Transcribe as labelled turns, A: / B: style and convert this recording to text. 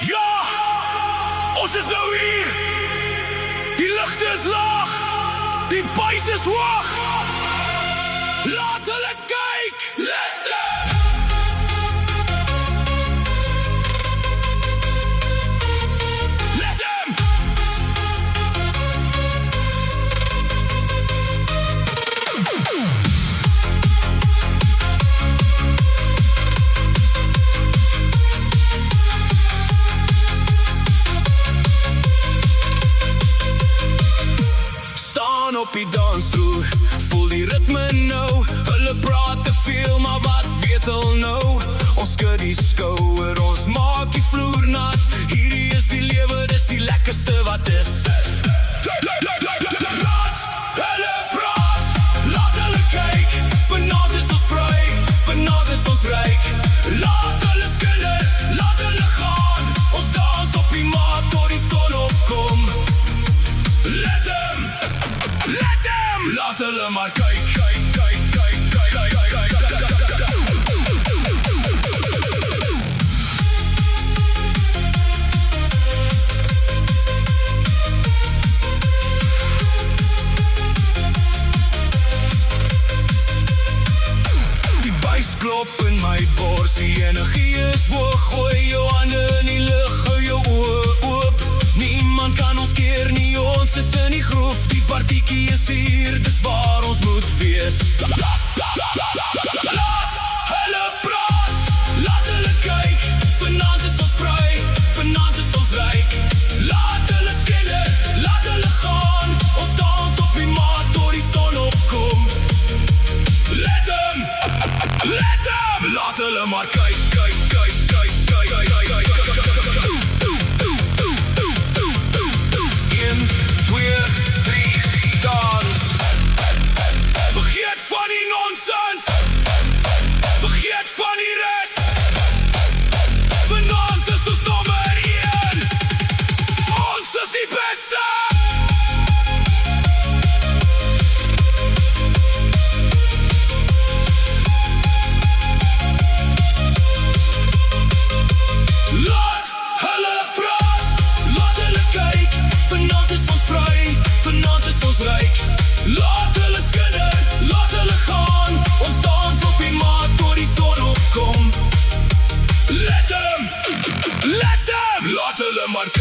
A: Ja, ons is nou hier. Die ligte is laag, die buis is hoog. Laat hulle kyk. Let them. Let them. Staan op die dansvloer, voel die ritme nou. Hulle praat te veel, maar wat weet hulle nou? Ons skud die skouer, ons maak die vloer nat. Hierdie is die lewe, dis die lekkerste wat is. Laat hulle praat, laat hulle kyk. Vanaand is ons vry, vanaand is ons ryk. Laat hulle skudder, laat hulle gaan. Ons dans op die mat tot die son opkom. Let them, laat hulle maar kyk. Die buis klop in my bors, die energie is hoog. Gooi jou hande in die lug, hou jou oë oop. Niemand kan ons keer nie, ons is in die groef. Die partiekie is hier, dis waar ons moet wees. Laat hulle praat, laat hulle kyk. Vanaand is ons vry, vanaand is ons ryk. Laat hulle skille, laat hulle gaan. Ons dans op die mat tot die son opkom. Let them, laat hulle maar kyk. Vergeet van die nonsens, vergeet van die rest. Vanaand is ons nommer 1. Ons is die beste. Laat hulle praat, laat hulle kyk. Vanaand is ons vry, vanaand is ons ryk. Laat hulle skudder, laat hulle gaan. Ons dans op die mat tot die son opkom. Let them, laat hulle maar kyk.